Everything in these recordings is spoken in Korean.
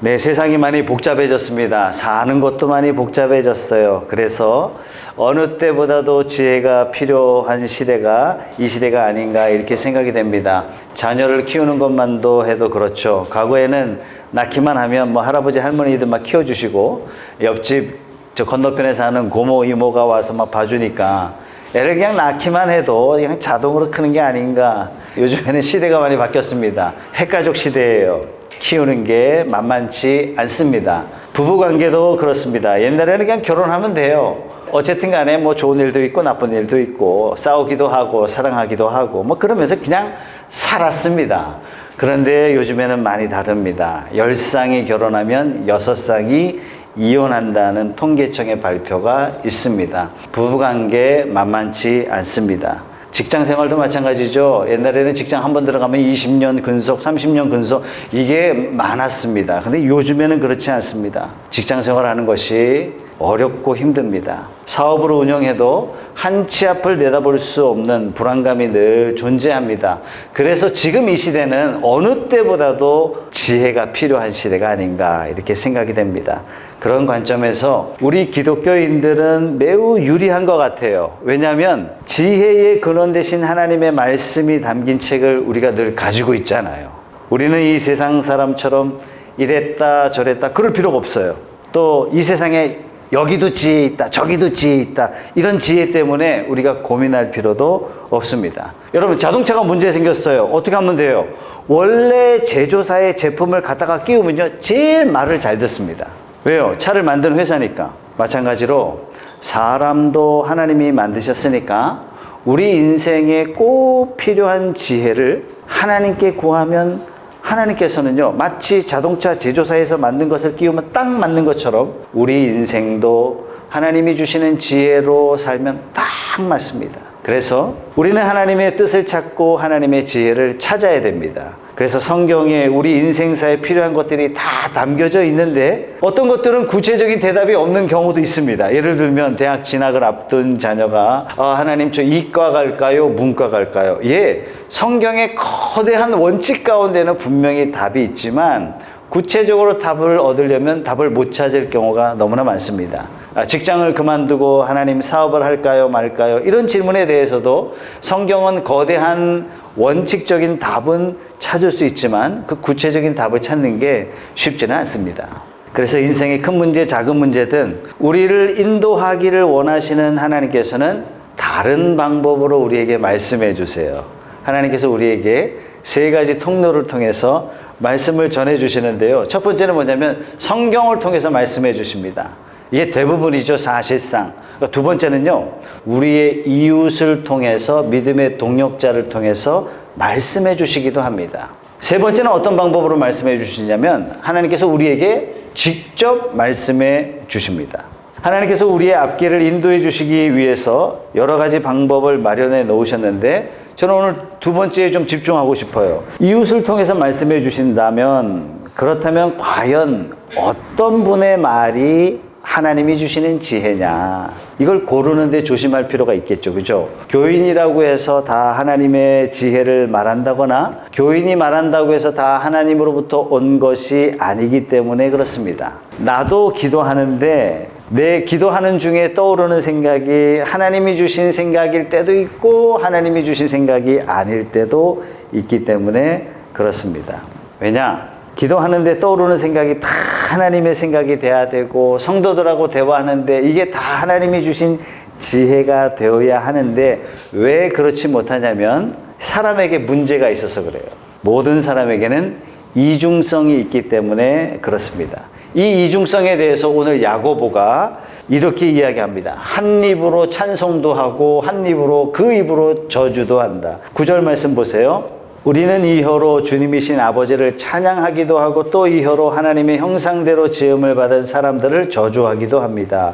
네, 세상이 많이 복잡해졌습니다. 사는 것도 많이 복잡해졌어요. 그래서 어느 때보다도 지혜가 필요한 시대가 이 시대가 아닌가 이렇게 생각이 됩니다. 자녀를 키우는 것만도 해도 그렇죠. 과거에는 낳기만 하면 뭐 할아버지 할머니들 막 키워주시고 옆집 저 건너편에 사는 고모 이모가 와서 막 봐주니까 애를 그냥 낳기만 해도 그냥 자동으로 크는 게 아닌가. 요즘에는 시대가 많이 바뀌었습니다. 핵가족 시대예요. 키우는 게 만만치 않습니다. 부부관계도 그렇습니다. 옛날에는 그냥 결혼하면 돼요. 어쨌든 간에 뭐 좋은 일도 있고 나쁜 일도 있고 싸우기도 하고 사랑하기도 하고 뭐 그러면서 그냥 살았습니다. 그런데 요즘에는 많이 다릅니다. 10쌍이 결혼하면 6쌍이 이혼한다는 통계청의 발표가 있습니다. 부부관계 만만치 않습니다. 직장 생활도 마찬가지죠. 옛날에는 직장 한번 들어가면 20년 근속, 30년 근속 이게 많았습니다. 근데 요즘에는 그렇지 않습니다. 직장 생활하는 것이 어렵고 힘듭니다. 사업을 운영해도 한 치 앞을 내다볼 수 없는 불안감이 늘 존재합니다. 그래서 지금 이 시대는 어느 때보다도 지혜가 필요한 시대가 아닌가 이렇게 생각이 됩니다. 그런 관점에서 우리 기독교인들은 매우 유리한 것 같아요. 왜냐하면 지혜의 근원 되신 하나님의 말씀이 담긴 책을 우리가 늘 가지고 있잖아요. 우리는 이 세상 사람처럼 이랬다 저랬다 그럴 필요가 없어요. 또 이 세상에 여기도 지혜 있다 저기도 지혜 있다 이런 지혜 때문에 우리가 고민할 필요도 없습니다. 여러분 자동차가 문제 생겼어요. 어떻게 하면 돼요? 원래 제조사의 제품을 갖다가 끼우면요 제일 말을 잘 듣습니다. 왜요? 차를 만드는 회사니까. 마찬가지로 사람도 하나님이 만드셨으니까 우리 인생에 꼭 필요한 지혜를 하나님께 구하면 하나님께서는요 마치 자동차 제조사에서 만든 것을 끼우면 딱 맞는 것처럼 우리 인생도 하나님이 주시는 지혜로 살면 딱 맞습니다. 그래서 우리는 하나님의 뜻을 찾고 하나님의 지혜를 찾아야 됩니다. 그래서 성경에 우리 인생사에 필요한 것들이 다 담겨져 있는데 어떤 것들은 구체적인 대답이 없는 경우도 있습니다. 예를 들면 대학 진학을 앞둔 자녀가 하나님 저 이과 갈까요? 문과 갈까요? 예, 성경의 거대한 원칙 가운데는 분명히 답이 있지만 구체적으로 답을 얻으려면 답을 못 찾을 경우가 너무나 많습니다. 직장을 그만두고 하나님 사업을 할까요 말까요? 이런 질문에 대해서도 성경은 거대한 원칙적인 답은 찾을 수 있지만 그 구체적인 답을 찾는 게 쉽지는 않습니다. 그래서 인생의 큰 문제 작은 문제든 우리를 인도하기를 원하시는 하나님께서는 다른 방법으로 우리에게 말씀해 주세요. 하나님께서 우리에게 3가지 통로를 통해서 말씀을 전해 주시는데요. 첫 번째는 뭐냐면 성경을 통해서 말씀해 주십니다. 이게 대부분이죠, 사실상. 두 번째는요, 우리의 이웃을 통해서 믿음의 동역자를 통해서 말씀해 주시기도 합니다. 세 번째는 어떤 방법으로 말씀해 주시냐면 하나님께서 우리에게 직접 말씀해 주십니다. 하나님께서 우리의 앞길을 인도해 주시기 위해서 여러 가지 방법을 마련해 놓으셨는데 저는 오늘 두 번째에 좀 집중하고 싶어요. 이웃을 통해서 말씀해 주신다면 그렇다면 과연 어떤 분의 말이 하나님이 주시는 지혜냐 이걸 고르는데 조심할 필요가 있겠죠. 그죠? 교인이라고 해서 다 하나님의 지혜를 말한다거나 교인이 말한다고 해서 다 하나님으로부터 온 것이 아니기 때문에 그렇습니다. 나도 기도하는데 내 기도하는 중에 떠오르는 생각이 하나님이 주신 생각일 때도 있고 하나님이 주신 생각이 아닐 때도 있기 때문에 그렇습니다. 왜냐? 기도하는데 떠오르는 생각이 다 하나님의 생각이 돼야 되고 성도들하고 대화하는데 이게 다 하나님이 주신 지혜가 되어야 하는데 왜 그렇지 못하냐면 사람에게 문제가 있어서 그래요. 모든 사람에게는 이중성이 있기 때문에 그렇습니다. 이 이중성에 대해서 오늘 야고보가 이렇게 이야기합니다. 한 입으로 찬송도 하고 한 입으로 그 입으로 저주도 한다. 9절 말씀 보세요. 우리는 이 혀로 주님이신 아버지를 찬양하기도 하고 또 이 혀로 하나님의 형상대로 지음을 받은 사람들을 저주하기도 합니다.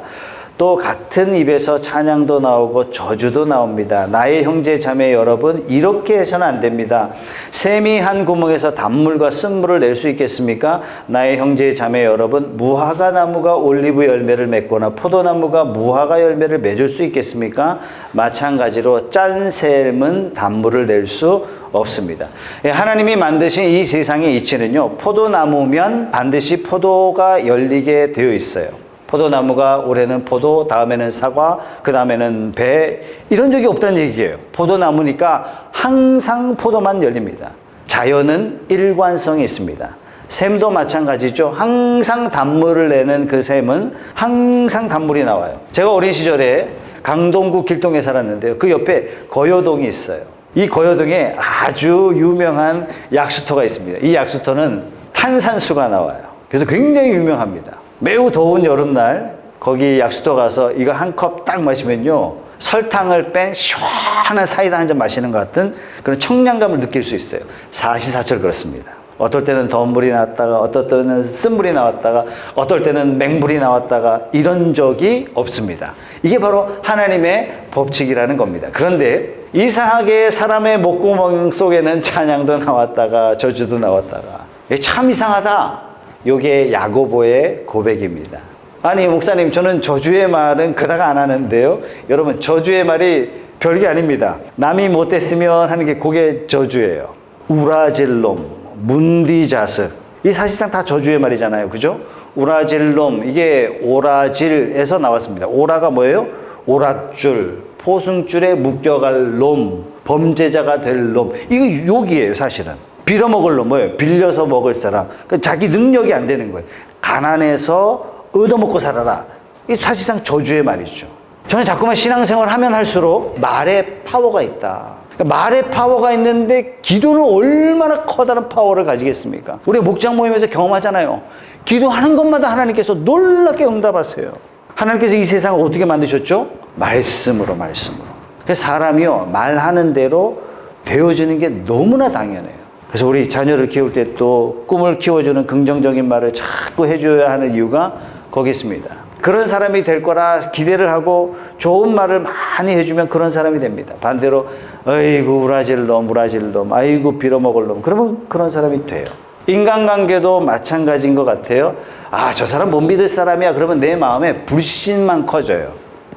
또 같은 입에서 찬양도 나오고 저주도 나옵니다. 나의 형제 자매 여러분, 이렇게 해서는 안 됩니다. 샘이 한 구멍에서 단물과 쓴물을 낼 수 있겠습니까? 나의 형제 자매 여러분, 무화과 나무가 올리브 열매를 맺거나 포도나무가 무화과 열매를 맺을 수 있겠습니까? 마찬가지로 짠 샘은 단물을 낼 수 없습니다. 하나님이 만드신 이 세상의 이치는요, 포도나무면 반드시 포도가 열리게 되어 있어요. 포도나무가 올해는 포도, 다음에는 사과, 그 다음에는 배, 이런 적이 없다는 얘기예요. 포도나무니까 항상 포도만 열립니다. 자연은 일관성이 있습니다. 샘도 마찬가지죠. 항상 단물을 내는 그 샘은 항상 단물이 나와요. 제가 어린 시절에 강동구 길동에 살았는데요. 그 옆에 거여동이 있어요. 이 거여동에 아주 유명한 약수터가 있습니다. 이 약수터는 탄산수가 나와요. 그래서 굉장히 유명합니다. 매우 더운 여름날 거기 약수터 가서 이거 한 컵 딱 마시면요, 설탕을 뺀 시원한 사이다 한 잔 마시는 것 같은 그런 청량감을 느낄 수 있어요. 사시사철 그렇습니다. 어떨 때는 더운 물이 나왔다가, 어떨 때는 쓴물이 나왔다가, 어떨 때는 맹물이 나왔다가, 이런 적이 없습니다. 이게 바로 하나님의 법칙이라는 겁니다. 그런데 이상하게 사람의 목구멍 속에는 찬양도 나왔다가 저주도 나왔다가, 참 이상하다. 이게 야고보의 고백입니다. 아니 목사님, 저는 저주의 말은 그다가 안 하는데요. 여러분, 저주의 말이 별게 아닙니다. 남이 못됐으면 하는 게 그게 저주예요. 우라질놈, 문디자스, 이 사실상 다 저주의 말이잖아요. 그죠? 우라질놈, 이게 오라질에서 나왔습니다. 오라가 뭐예요? 오랏줄, 포승줄에 묶여갈 놈, 범죄자가 될 놈, 이거 욕이에요. 사실은 빌어먹을 놈, 뭐예요? 빌려서 먹을 사람, 자기 능력이 안 되는 거예요. 가난해서 얻어먹고 살아라, 이 사실상 저주의 말이죠. 저는 자꾸만 신앙생활 하면 할수록 말에 파워가 있다. 말에 파워가 있는데 기도는 얼마나 커다란 파워를 가지겠습니까? 우리 목장 모임에서 경험하잖아요. 기도하는 것마다 하나님께서 놀랍게 응답하세요. 하나님께서 이 세상을 어떻게 만드셨죠? 말씀으로. 그래서 사람이요, 말하는 대로 되어지는 게 너무나 당연해요. 그래서 우리 자녀를 키울 때 또 꿈을 키워주는 긍정적인 말을 자꾸 해줘야 하는 이유가 거기 있습니다. 그런 사람이 될 거라 기대를 하고 좋은 말을 많이 해주면 그런 사람이 됩니다. 반대로 아이고 우라질 놈, 아이고 빌어먹을 놈, 그러면 그런 사람이 돼요. 인간관계도 마찬가지인 것 같아요. 아, 저 사람 못 믿을 사람이야. 그러면 내 마음에 불신만 커져요.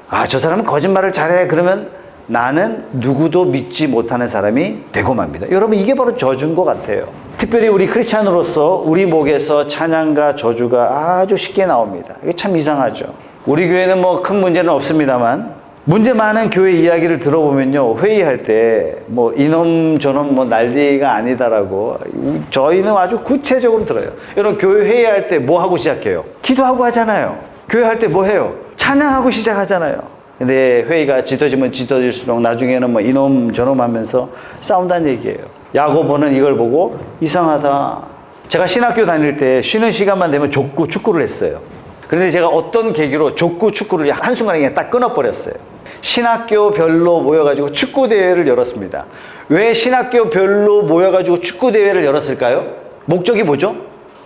아, 저 사람은 거짓말을 잘해. 그러면 나는 누구도 믿지 못하는 사람이 되고 맙니다. 여러분, 이게 바로 저주인 것 같아요. 특별히 우리 크리스찬으로서 우리 목에서 찬양과 저주가 아주 쉽게 나옵니다. 이게 참 이상하죠. 우리 교회는 뭐 큰 문제는 없습니다만, 문제 많은 교회 이야기를 들어보면요, 회의할 때 뭐 이놈 저놈 뭐 난리가 아니다라고 저희는 아주 구체적으로 들어요. 여러분, 교회 회의할 때 뭐 하고 시작해요? 기도하고 하잖아요. 교회 할 때 뭐 해요? 찬양하고 시작하잖아요. 근데 회의가 짙어지면 짙어질수록 나중에는 뭐 이놈 저놈 하면서 싸운다는 얘기예요. 야고보는 이걸 보고 이상하다. 제가 신학교 다닐 때 쉬는 시간만 되면 족구 축구를 했어요. 그런데 제가 어떤 계기로 족구 축구를 한순간에 그냥 딱 끊어버렸어요. 신학교별로 모여가지고 축구대회를 열었습니다. 왜 신학교별로 모여가지고 축구대회를 열었을까요? 목적이 뭐죠?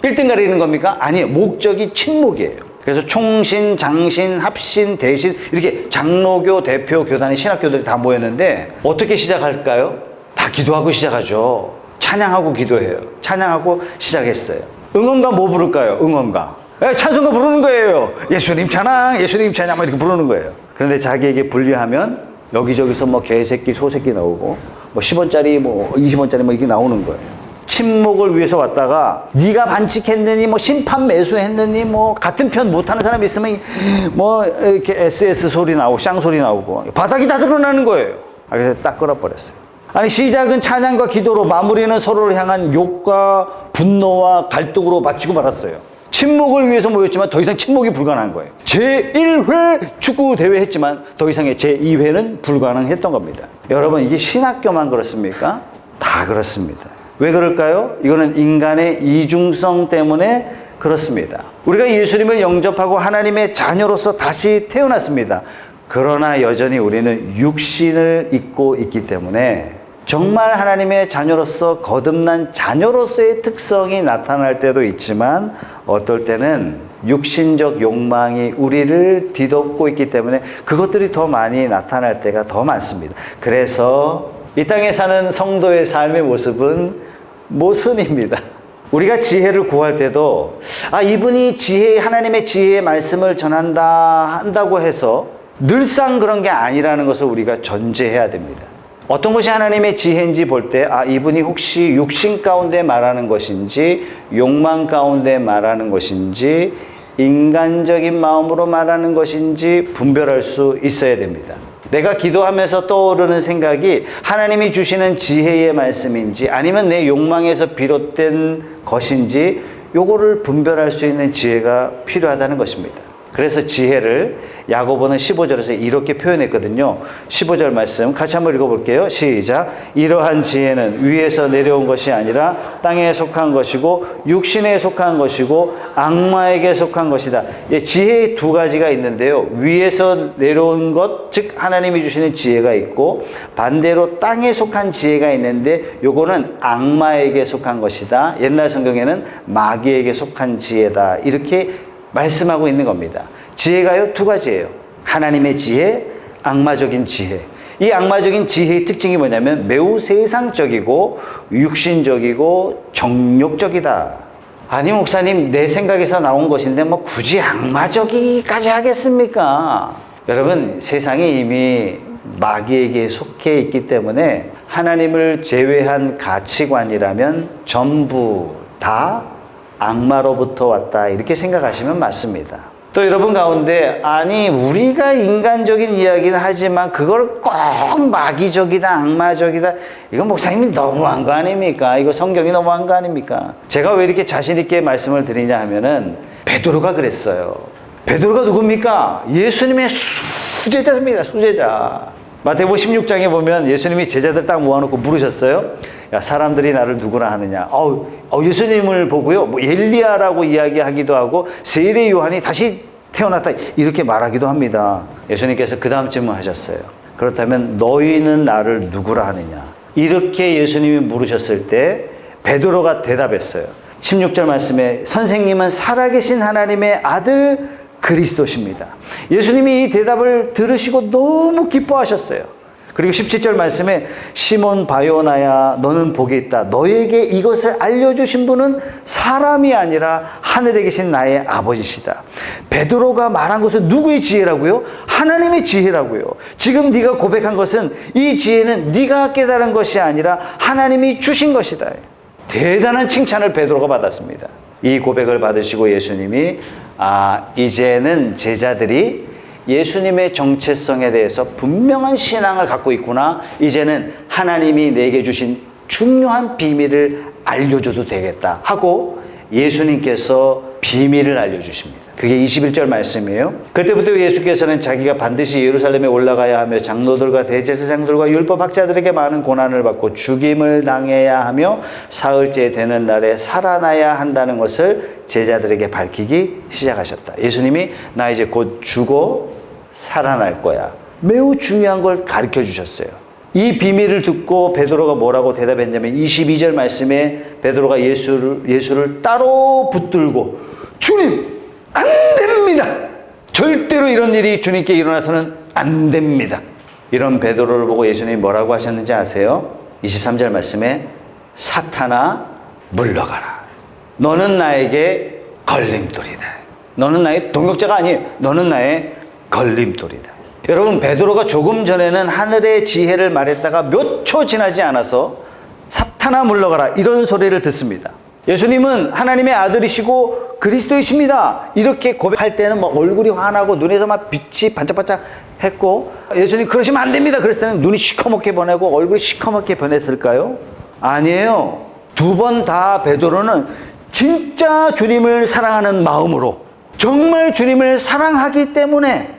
1등 가리는 겁니까? 아니에요. 목적이 친목이에요. 그래서 총신, 장신, 합신, 대신, 이렇게 장로교, 대표, 교단의 신학교들이 다 모였는데 어떻게 시작할까요? 다 기도하고 시작하죠. 찬양하고 기도해요. 찬양하고 시작했어요. 응원가 뭐 부를까요? 응원가. 찬송가 부르는 거예요. 예수님 찬양, 예수님 찬양, 이렇게 부르는 거예요. 그런데 자기에게 불리하면 여기저기서 뭐 개새끼, 소새끼 나오고, 뭐 10원짜리, 뭐 20원짜리 뭐 이게 나오는 거예요. 침묵을 위해서 왔다가 네가 반칙했느니, 뭐 심판 매수했느니, 뭐 같은 편 못하는 사람이 있으면 뭐 이렇게 SS 소리 나오고 쌍 소리 나오고 바닥이 다 드러나는 거예요. 그래서 딱 끌어버렸어요. 아니, 시작은 찬양과 기도로, 마무리는 서로를 향한 욕과 분노와 갈등으로 마치고 말았어요. 침묵을 위해서 모였지만 더 이상 침묵이 불가능한 거예요. 제1회 축구 대회 했지만 더 이상의 제2회는 불가능했던 겁니다. 여러분, 이게 신학교만 그렇습니까? 다 그렇습니다. 왜 그럴까요? 이거는 인간의 이중성 때문에 그렇습니다. 우리가 예수님을 영접하고 하나님의 자녀로서 다시 태어났습니다. 그러나 여전히 우리는 육신을 입고 있기 때문에 정말 하나님의 자녀로서 거듭난 자녀로서의 특성이 나타날 때도 있지만 어떨 때는 육신적 욕망이 우리를 뒤덮고 있기 때문에 그것들이 더 많이 나타날 때가 더 많습니다. 그래서 이 땅에 사는 성도의 삶의 모습은 모순입니다. 우리가 지혜를 구할 때도 이분이 하나님의 지혜의 말씀을 한다고 해서 늘상 그런 게 아니라는 것을 우리가 전제해야 됩니다. 어떤 것이 하나님의 지혜인지 볼 때 이분이 혹시 육신 가운데 말하는 것인지 욕망 가운데 말하는 것인지 인간적인 마음으로 말하는 것인지 분별할 수 있어야 됩니다. 내가 기도하면서 떠오르는 생각이 하나님이 주시는 지혜의 말씀인지 아니면 내 욕망에서 비롯된 것인지 요거를 분별할 수 있는 지혜가 필요하다는 것입니다. 그래서 지혜를 야고보는 15절에서 이렇게 표현했거든요. 15절 말씀 같이 한번 읽어볼게요. 시작. 이러한 지혜는 위에서 내려온 것이 아니라 땅에 속한 것이고 육신에 속한 것이고 악마에게 속한 것이다. 지혜의 두 가지가 있는데요. 위에서 내려온 것, 즉 하나님이 주시는 지혜가 있고 반대로 땅에 속한 지혜가 있는데 요거는 악마에게 속한 것이다. 옛날 성경에는 마귀에게 속한 지혜다. 이렇게 말씀하고 있는 겁니다. 지혜가요, 두 가지예요. 하나님의 지혜, 악마적인 지혜. 이 악마적인 지혜의 특징이 뭐냐면 매우 세상적이고 육신적이고 정욕적이다. 아니 목사님, 내 생각에서 나온 것인데 뭐 굳이 악마적이기까지 하겠습니까? 여러분, 세상이 이미 마귀에게 속해 있기 때문에 하나님을 제외한 가치관이라면 전부 다 악마로부터 왔다, 이렇게 생각하시면 맞습니다. 또 여러분 가운데 우리가 인간적인 이야기를 하지만 그걸 꼭 마귀적이다, 악마적이다, 이건 목사님이 너무한 거 아닙니까? 이거 성경이 너무한 거 아닙니까? 제가 왜 이렇게 자신 있게 말씀을 드리냐 하면은 베드로가 그랬어요. 베드로가 누굽니까? 예수님의 수제자입니다. 수제자. 마태복음 16장에 보면 예수님이 제자들 딱 모아놓고 물으셨어요. 야, 사람들이 나를 누구라 하느냐? 예수님을 보고요, 엘리야라고 이야기하기도 하고 세례 요한이 다시 태어났다 이렇게 말하기도 합니다. 예수님께서 그 다음 질문하셨어요. 그렇다면 너희는 나를 누구라 하느냐? 이렇게 예수님이 물으셨을 때 베드로가 대답했어요. 16절 말씀에 선생님은 살아계신 하나님의 아들 그리스도십니다. 예수님이 이 대답을 들으시고 너무 기뻐하셨어요. 그리고 17절 말씀에 시몬 바요나야 너는 복이 있다. 너에게 이것을 알려주신 분은 사람이 아니라 하늘에 계신 나의 아버지시다. 베드로가 말한 것은 누구의 지혜라고요? 하나님의 지혜라고요. 지금 네가 고백한 것은 이 지혜는 네가 깨달은 것이 아니라 하나님이 주신 것이다. 대단한 칭찬을 베드로가 받았습니다. 이 고백을 받으시고 예수님이 이제는 제자들이 예수님의 정체성에 대해서 분명한 신앙을 갖고 있구나. 이제는 하나님이 내게 주신 중요한 비밀을 알려줘도 되겠다 하고 예수님께서 비밀을 알려주십니다. 그게 21절 말씀이에요. 그때부터 예수께서는 자기가 반드시 예루살렘에 올라가야 하며 장로들과 대제사장들과 율법학자들에게 많은 고난을 받고 죽임을 당해야 하며 사흘째 되는 날에 살아나야 한다는 것을 제자들에게 밝히기 시작하셨다. 예수님이 나 이제 곧 죽어 살아날 거야. 매우 중요한 걸 가르쳐 주셨어요. 이 비밀을 듣고 베드로가 뭐라고 대답했냐면 22절 말씀에 베드로가 예수를 따로 붙들고 주님, 안 됩니다. 절대로 이런 일이 주님께 일어나서는 안 됩니다. 이런 베드로를 보고 예수님이 뭐라고 하셨는지 아세요? 23절 말씀에 사탄아 물러가라. 너는 나에게 걸림돌이다. 너는 나의 동역자가 아니에요. 너는 나의 걸림돌이다. 여러분, 베드로가 조금 전에는 하늘의 지혜를 말했다가 몇 초 지나지 않아서 사탄아 물러가라 이런 소리를 듣습니다. 예수님은 하나님의 아들이시고 그리스도이십니다. 이렇게 고백할 때는 얼굴이 환하고 눈에서 빛이 반짝반짝 했고, 예수님 그러시면 안 됩니다 그랬을 때는 눈이 시커멓게 변하고 얼굴이 시커멓게 변했을까요? 아니에요. 두 번 다 베드로는 진짜 주님을 사랑하는 마음으로, 정말 주님을 사랑하기 때문에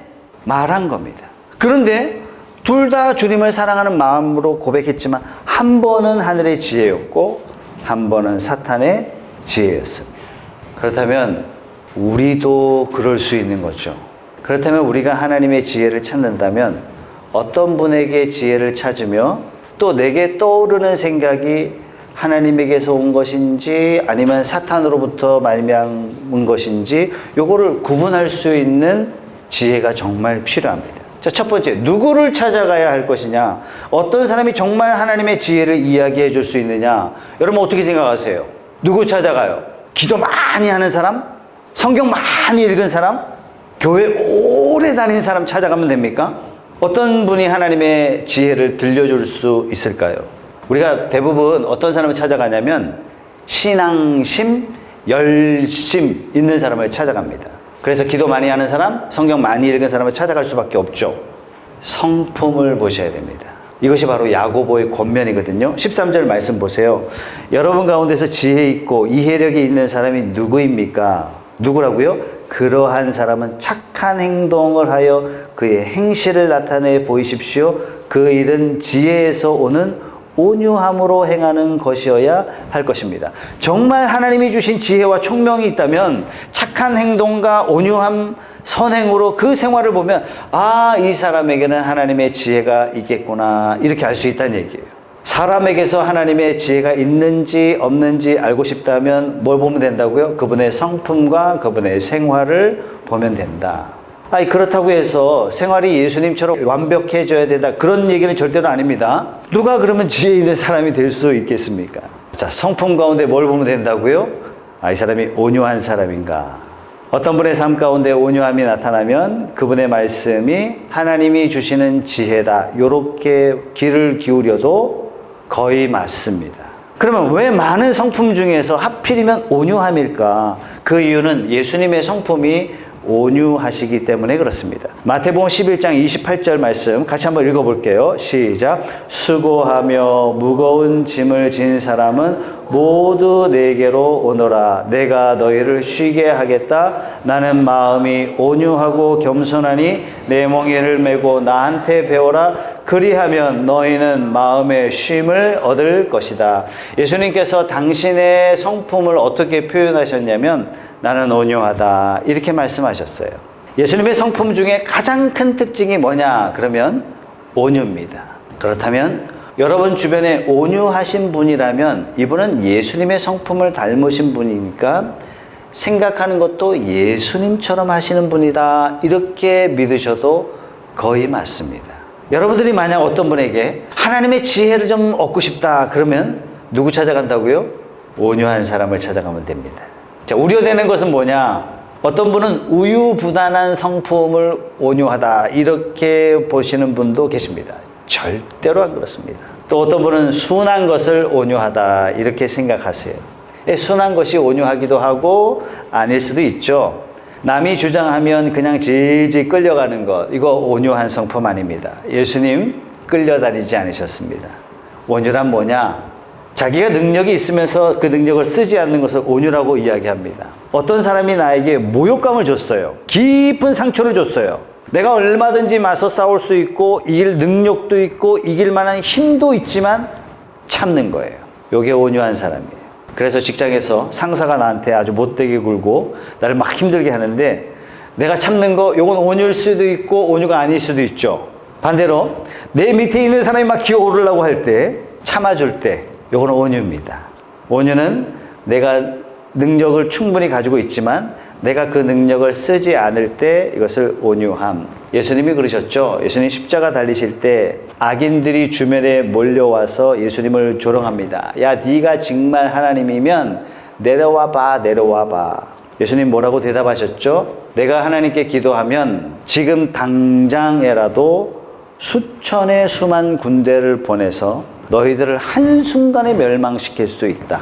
말한 겁니다. 그런데 둘 다 주님을 사랑하는 마음으로 고백했지만 한 번은 하늘의 지혜였고 한 번은 사탄의 지혜였습니다. 그렇다면 우리도 그럴 수 있는 거죠. 그렇다면 우리가 하나님의 지혜를 찾는다면 어떤 분에게 지혜를 찾으며 또 내게 떠오르는 생각이 하나님에게서 온 것인지 아니면 사탄으로부터 말미암은 것인지 요거를 구분할 수 있는 지혜가 정말 필요합니다. 자, 첫 번째, 누구를 찾아가야 할 것이냐? 어떤 사람이 정말 하나님의 지혜를 이야기해 줄 수 있느냐? 여러분 어떻게 생각하세요? 누구 찾아가요? 기도 많이 하는 사람? 성경 많이 읽은 사람? 교회 오래 다닌 사람 찾아가면 됩니까? 어떤 분이 하나님의 지혜를 들려줄 수 있을까요? 우리가 대부분 어떤 사람을 찾아가냐면 신앙심, 열심 있는 사람을 찾아갑니다. 그래서 기도 많이 하는 사람, 성경 많이 읽은 사람을 찾아갈 수밖에 없죠. 성품을 보셔야 됩니다. 이것이 바로 야고보의 권면이거든요. 13절 말씀 보세요. 여러분 가운데서 지혜 있고 이해력이 있는 사람이 누구입니까? 누구라고요? 그러한 사람은 착한 행동을 하여 그의 행실을 나타내 보이십시오. 그 일은 지혜에서 오는 온유함으로 행하는 것이어야 할 것입니다. 정말 하나님이 주신 지혜와 총명이 있다면 착한 행동과 온유함, 선행으로 그 생활을 보면 아, 이 사람에게는 하나님의 지혜가 있겠구나 이렇게 알 수 있다는 얘기예요. 사람에게서 하나님의 지혜가 있는지 없는지 알고 싶다면 뭘 보면 된다고요? 그분의 성품과 그분의 생활을 보면 된다. 아니, 그렇다고 해서 생활이 예수님처럼 완벽해져야 된다 그런 얘기는 절대로 아닙니다. 누가 그러면 지혜 있는 사람이 될 수 있겠습니까? 자, 성품 가운데 뭘 보면 된다고요? 아, 이 사람이 온유한 사람인가? 어떤 분의 삶 가운데 온유함이 나타나면 그분의 말씀이 하나님이 주시는 지혜다 이렇게 귀를 기울여도 거의 맞습니다. 그러면 왜 많은 성품 중에서 하필이면 온유함일까? 그 이유는 예수님의 성품이 온유하시기 때문에 그렇습니다. 마태복음 11장 28절 말씀 같이 한번 읽어볼게요. 시작. 수고하며 무거운 짐을 진 사람은 모두 내게로 오너라. 내가 너희를 쉬게 하겠다. 나는 마음이 온유하고 겸손하니 내 멍에를 메고 나한테 배워라. 그리하면 너희는 마음의 쉼을 얻을 것이다. 예수님께서 당신의 성품을 어떻게 표현하셨냐면 나는 온유하다 이렇게 말씀하셨어요. 예수님의 성품 중에 가장 큰 특징이 뭐냐 그러면 온유입니다. 그렇다면 여러분 주변에 온유하신 분이라면 이분은 예수님의 성품을 닮으신 분이니까 생각하는 것도 예수님처럼 하시는 분이다 이렇게 믿으셔도 거의 맞습니다. 여러분들이 만약 어떤 분에게 하나님의 지혜를 좀 얻고 싶다 그러면 누구 찾아간다고요? 온유한 사람을 찾아가면 됩니다. 자, 우려되는 것은 뭐냐? 어떤 분은 우유부단한 성품을 온유하다 이렇게 보시는 분도 계십니다. 절대로 안 그렇습니다. 또 어떤 분은 순한 것을 온유하다 이렇게 생각하세요. 순한 것이 온유하기도 하고 아닐 수도 있죠. 남이 주장하면 그냥 질질 끌려가는 것 이거 온유한 성품 아닙니다. 예수님 끌려다니지 않으셨습니다. 온유란 뭐냐? 자기가 능력이 있으면서 그 능력을 쓰지 않는 것을 온유라고 이야기합니다. 어떤 사람이 나에게 모욕감을 줬어요. 깊은 상처를 줬어요. 내가 얼마든지 맞서 싸울 수 있고 이길 능력도 있고 이길 만한 힘도 있지만 참는 거예요. 이게 온유한 사람이에요. 그래서 직장에서 상사가 나한테 아주 못되게 굴고 나를 막 힘들게 하는데 내가 참는 거 이건 온유일 수도 있고 온유가 아닐 수도 있죠. 반대로 내 밑에 있는 사람이 막 기어오르려고 할 때 참아줄 때 이거는 온유입니다. 온유는 내가 능력을 충분히 가지고 있지만 내가 그 능력을 쓰지 않을 때 이것을 온유함. 예수님이 그러셨죠. 예수님 십자가 달리실 때 악인들이 주변에 몰려와서 예수님을 조롱합니다. 야, 네가 정말 하나님이면 내려와 봐, 내려와 봐. 예수님 뭐라고 대답하셨죠? 내가 하나님께 기도하면 지금 당장에라도 수천의 수만 군대를 보내서 너희들을 한순간에 멸망시킬 수 있다.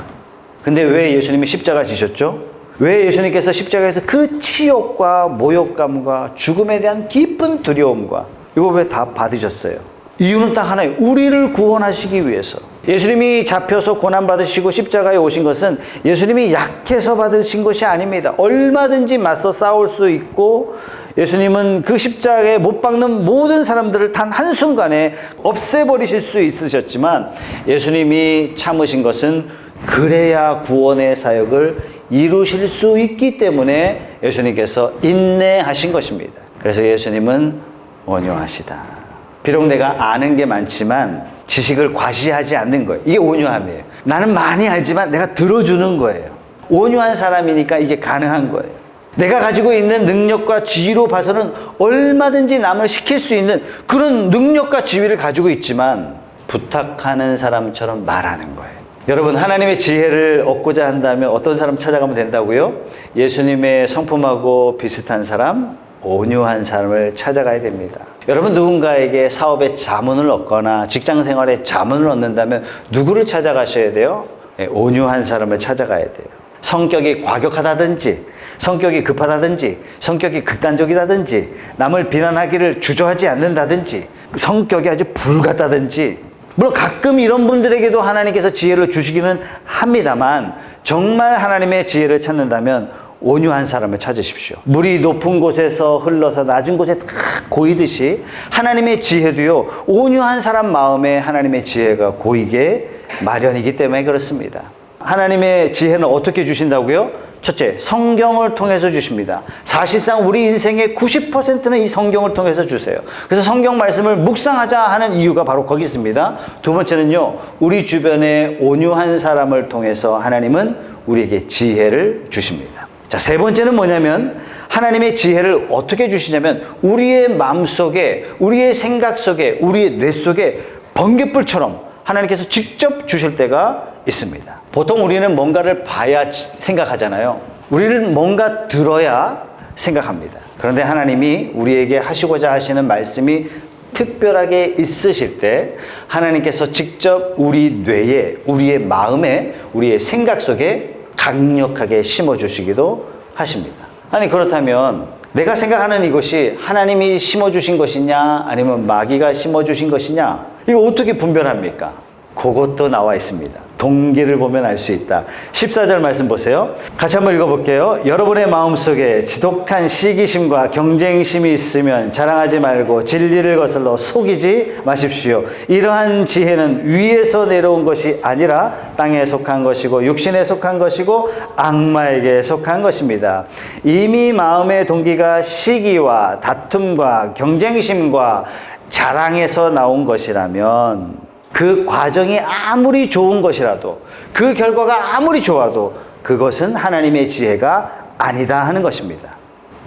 근데 왜 예수님이 십자가 지셨죠? 왜 예수님께서 십자가에서 그 치욕과 모욕감과 죽음에 대한 깊은 두려움과 이거 왜 다 받으셨어요? 이유는 딱 하나예요. 우리를 구원하시기 위해서. 예수님이 잡혀서 고난받으시고 십자가에 오신 것은 예수님이 약해서 받으신 것이 아닙니다. 얼마든지 맞서 싸울 수 있고 예수님은 그 십자가에 못 박는 모든 사람들을 단 한순간에 없애버리실 수 있으셨지만 예수님이 참으신 것은 그래야 구원의 사역을 이루실 수 있기 때문에 예수님께서 인내하신 것입니다. 그래서 예수님은 온유하시다. 비록 내가 아는 게 많지만 지식을 과시하지 않는 거예요. 이게 온유함이에요. 나는 많이 알지만 내가 들어주는 거예요. 온유한 사람이니까 이게 가능한 거예요. 내가 가지고 있는 능력과 지위로 봐서는 얼마든지 남을 시킬 수 있는 그런 능력과 지위를 가지고 있지만 부탁하는 사람처럼 말하는 거예요. 여러분, 하나님의 지혜를 얻고자 한다면 어떤 사람 찾아가면 된다고요? 예수님의 성품하고 비슷한 사람, 온유한 사람을 찾아가야 됩니다. 여러분, 누군가에게 사업에 자문을 얻거나 직장 생활에 자문을 얻는다면 누구를 찾아가셔야 돼요? 온유한 사람을 찾아가야 돼요. 성격이 과격하다든지, 성격이 급하다든지, 성격이 극단적이다든지, 남을 비난하기를 주저하지 않는다든지, 성격이 아주 불같다든지, 물론 가끔 이런 분들에게도 하나님께서 지혜를 주시기는 합니다만, 정말 하나님의 지혜를 찾는다면 온유한 사람을 찾으십시오. 물이 높은 곳에서 흘러서 낮은 곳에 다 고이듯이 하나님의 지혜도요, 온유한 사람 마음에 하나님의 지혜가 고이게 마련이기 때문에 그렇습니다. 하나님의 지혜는 어떻게 주신다고요? 첫째, 성경을 통해서 주십니다. 사실상 우리 인생의 90%는 이 성경을 통해서 주세요. 그래서 성경 말씀을 묵상하자 하는 이유가 바로 거기 있습니다. 두 번째는요, 우리 주변에 온유한 사람을 통해서 하나님은 우리에게 지혜를 주십니다. 자, 세 번째는 뭐냐면 하나님의 지혜를 어떻게 주시냐면 우리의 마음속에, 우리의 생각 속에, 우리의 뇌 속에 번갯불처럼 하나님께서 직접 주실 때가 있습니다. 보통 우리는 뭔가를 봐야 생각하잖아요. 우리는 뭔가 들어야 생각합니다. 그런데 하나님이 우리에게 하시고자 하시는 말씀이 특별하게 있으실 때 하나님께서 직접 우리 뇌에, 우리의 마음에, 우리의 생각 속에 강력하게 심어주시기도 하십니다. 아니, 그렇다면 내가 생각하는 이것이 하나님이 심어주신 것이냐 아니면 마귀가 심어주신 것이냐, 이거 어떻게 분별합니까? 그것도 나와 있습니다. 동기를 보면 알 수 있다. 14절 말씀 보세요. 같이 한번 읽어볼게요. 여러분의 마음속에 지독한 시기심과 경쟁심이 있으면 자랑하지 말고 진리를 거슬러 속이지 마십시오. 이러한 지혜는 위에서 내려온 것이 아니라 땅에 속한 것이고 육신에 속한 것이고 악마에게 속한 것입니다. 이미 마음의 동기가 시기와 다툼과 경쟁심과 자랑에서 나온 것이라면 그 과정이 아무리 좋은 것이라도, 그 결과가 아무리 좋아도 그것은 하나님의 지혜가 아니다 하는 것입니다.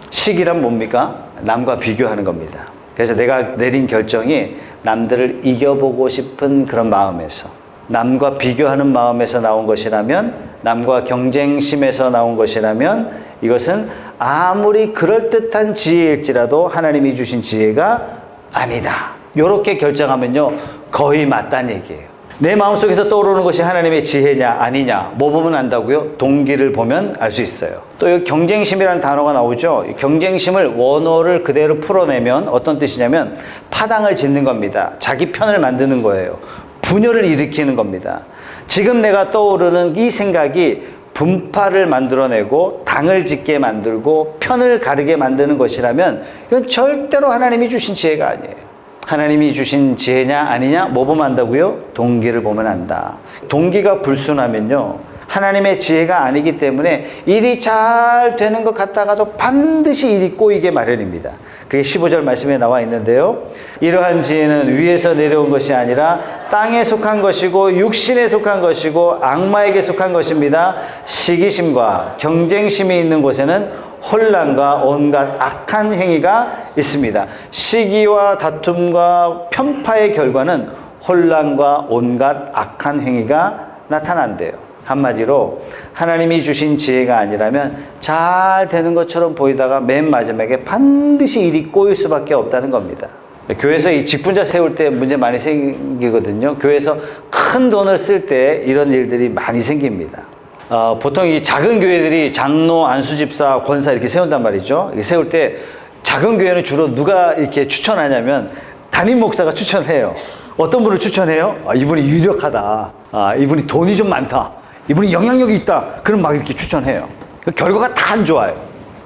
시기란 뭡니까? 남과 비교하는 겁니다. 그래서 내가 내린 결정이 남들을 이겨보고 싶은 그런 마음에서, 남과 비교하는 마음에서 나온 것이라면, 남과 경쟁심에서 나온 것이라면 이것은 아무리 그럴듯한 지혜일지라도 하나님이 주신 지혜가 아니다. 이렇게 결정하면요, 거의 맞다는 얘기예요. 내 마음속에서 떠오르는 것이 하나님의 지혜냐 아니냐, 뭐 보면 안다고요? 동기를 보면 알 수 있어요. 또 이 경쟁심이라는 단어가 나오죠. 이 경쟁심을 원어를 그대로 풀어내면 어떤 뜻이냐면 파당을 짓는 겁니다. 자기 편을 만드는 거예요. 분열을 일으키는 겁니다. 지금 내가 떠오르는 이 생각이 분파를 만들어내고 당을 짓게 만들고 편을 가르게 만드는 것이라면 이건 절대로 하나님이 주신 지혜가 아니에요. 하나님이 주신 지혜냐 아니냐, 뭐 보면 안다고요? 동기를 보면 안다. 동기가 불순하면요, 하나님의 지혜가 아니기 때문에 일이 잘 되는 것 같다가도 반드시 일이 꼬이게 마련입니다. 그게 15절 말씀에 나와 있는데요, 이러한 지혜는 위에서 내려온 것이 아니라 땅에 속한 것이고 육신에 속한 것이고 악마에게 속한 것입니다. 시기심과 경쟁심이 있는 곳에는 혼란과 온갖 악한 행위가 있습니다. 시기와 다툼과 편파의 결과는 혼란과 온갖 악한 행위가 나타난대요. 한마디로 하나님이 주신 지혜가 아니라면 잘 되는 것처럼 보이다가 맨 마지막에 반드시 일이 꼬일 수밖에 없다는 겁니다. 교회에서 이 직분자 세울 때 문제 많이 생기거든요. 교회에서 큰 돈을 쓸 때 이런 일들이 많이 생깁니다. 보통 이 작은 교회들이 장로, 안수집사, 권사 이렇게 세운단 말이죠. 이렇게 세울 때 작은 교회는 주로 누가 이렇게 추천하냐면 담임 목사가 추천해요. 어떤 분을 추천해요? 이분이 유력하다. 이분이 돈이 좀 많다. 이분이 영향력이 있다. 그럼 막 이렇게 추천해요. 결과가 다 안 좋아요.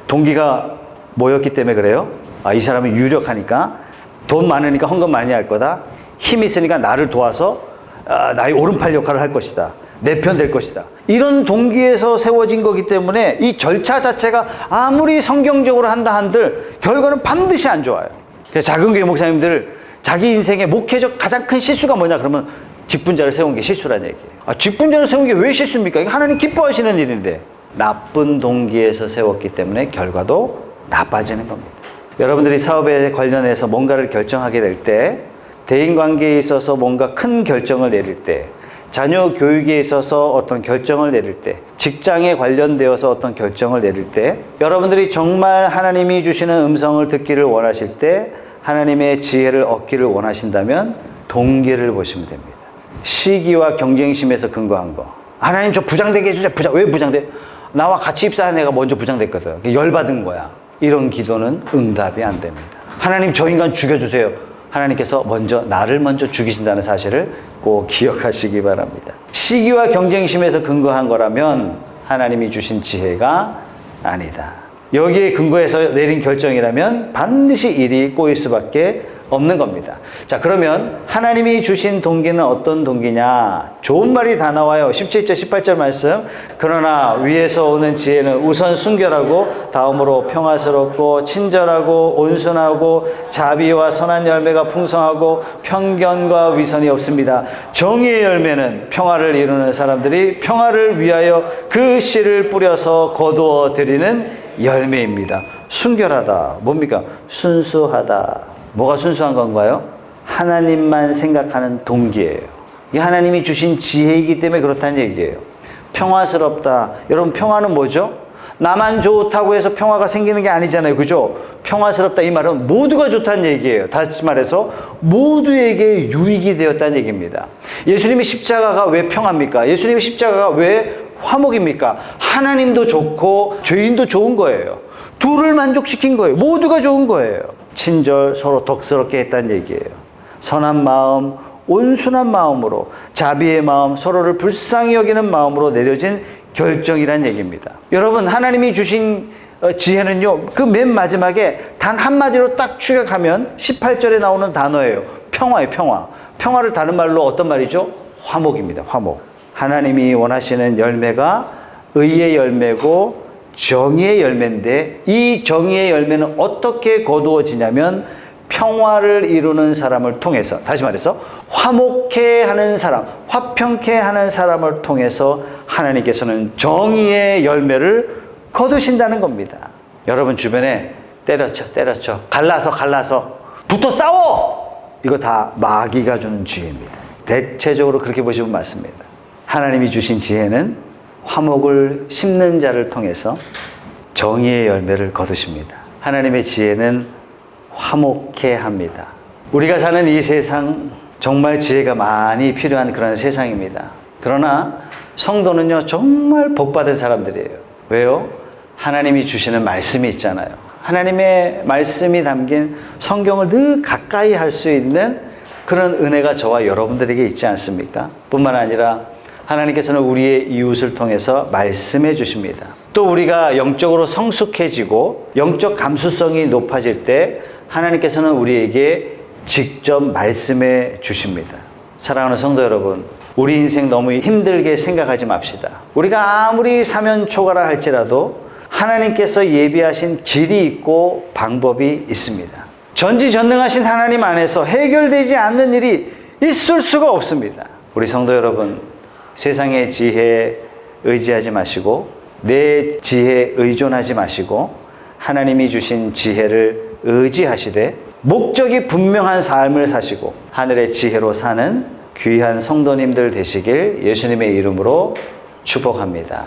동기가 뭐였기 때문에 그래요? 이 사람은 유력하니까, 돈 많으니까 헌금 많이 할 거다. 힘 있으니까 나를 도와서 나의 오른팔 역할을 할 것이다. 내 편 될 것이다. 이런 동기에서 세워진 거기 때문에 이 절차 자체가 아무리 성경적으로 한다 한들 결과는 반드시 안 좋아요. 그래서 작은 교회 목사님들 자기 인생의 목회적 가장 큰 실수가 뭐냐 그러면 직분자를 세운 게 실수라는 얘기예요. 직분자를 세운 게 왜 실수입니까? 이게 하나님 기뻐하시는 일인데 나쁜 동기에서 세웠기 때문에 결과도 나빠지는 겁니다. 여러분들이 사업에 관련해서 뭔가를 결정하게 될 때, 대인관계에 있어서 뭔가 큰 결정을 내릴 때, 자녀 교육에 있어서 어떤 결정을 내릴 때, 직장에 관련되어서 어떤 결정을 내릴 때, 여러분들이 정말 하나님이 주시는 음성을 듣기를 원하실 때 하나님의 지혜를 얻기를 원하신다면 동기를 보시면 됩니다. 시기와 경쟁심에서 근거한 거. 하나님 저 부장되게 해주세요. 왜 부장돼? 나와 같이 입사한 애가 먼저 부장됐거든. 열받은 거야. 이런 기도는 응답이 안 됩니다. 하나님 저 인간 죽여주세요. 하나님께서 나를 먼저 죽이신다는 사실을 꼭 기억하시기 바랍니다. 시기와 경쟁심에서 근거한 거라면 하나님이 주신 지혜가 아니다. 여기에 근거해서 내린 결정이라면 반드시 일이 꼬일 수밖에 없는 겁니다. 자, 그러면 하나님이 주신 동기는 어떤 동기냐? 좋은 말이 다 나와요. 17절, 18절 말씀. 그러나 위에서 오는 지혜는 우선 순결하고 다음으로 평화스럽고 친절하고 온순하고 자비와 선한 열매가 풍성하고 편견과 위선이 없습니다. 정의의 열매는 평화를 이루는 사람들이 평화를 위하여 그 씨를 뿌려서 거두어 드리는 열매입니다. 순결하다. 뭡니까? 순수하다. 뭐가 순수한 건가요? 하나님만 생각하는 동기예요. 이게 하나님이 주신 지혜이기 때문에 그렇다는 얘기예요. 평화스럽다. 여러분, 평화는 뭐죠? 나만 좋다고 해서 평화가 생기는 게 아니잖아요. 그죠? 평화스럽다 이 말은 모두가 좋다는 얘기예요. 다시 말해서 모두에게 유익이 되었다는 얘기입니다. 예수님의 십자가가 왜 평화입니까? 예수님의 십자가가 왜 화목입니까? 하나님도 좋고 죄인도 좋은 거예요. 둘을 만족시킨 거예요. 모두가 좋은 거예요. 친절, 서로 덕스럽게 했다는 얘기예요. 선한 마음, 온순한 마음으로, 자비의 마음, 서로를 불쌍히 여기는 마음으로 내려진 결정이란 얘기입니다. 여러분, 하나님이 주신 지혜는요, 그 맨 마지막에 단 한마디로 딱 추격하면 18절에 나오는 단어예요. 평화예요, 평화. 평화를 다른 말로 어떤 말이죠? 화목입니다, 화목. 하나님이 원하시는 열매가 의의 열매고 정의의 열매인데, 이 정의의 열매는 어떻게 거두어지냐면 평화를 이루는 사람을 통해서, 다시 말해서 화목해 하는 사람, 화평케 하는 사람을 통해서 하나님께서는 정의의 열매를 거두신다는 겁니다. 여러분 주변에 때려쳐 갈라서 붙어 싸워, 이거 다 마귀가 주는 지혜입니다. 대체적으로 그렇게 보시면 맞습니다. 하나님이 주신 지혜는 화목을 심는 자를 통해서 정의의 열매를 거두십니다. 하나님의 지혜는 화목해 합니다. 우리가 사는 이 세상 정말 지혜가 많이 필요한 그런 세상입니다. 그러나 성도는요, 정말 복받은 사람들이에요. 왜요? 하나님이 주시는 말씀이 있잖아요. 하나님의 말씀이 담긴 성경을 늘 가까이 할 수 있는 그런 은혜가 저와 여러분들에게 있지 않습니까? 뿐만 아니라 하나님께서는 우리의 이웃을 통해서 말씀해 주십니다. 또 우리가 영적으로 성숙해지고 영적 감수성이 높아질 때 하나님께서는 우리에게 직접 말씀해 주십니다. 사랑하는 성도 여러분, 우리 인생 너무 힘들게 생각하지 맙시다. 우리가 아무리 사면초가라 할지라도 하나님께서 예비하신 길이 있고 방법이 있습니다. 전지전능하신 하나님 안에서 해결되지 않는 일이 있을 수가 없습니다. 우리 성도 여러분, 세상의 지혜에 의지하지 마시고 내 지혜에 의존하지 마시고 하나님이 주신 지혜를 의지하시되 목적이 분명한 삶을 사시고 하늘의 지혜로 사는 귀한 성도님들 되시길 예수님의 이름으로 축복합니다.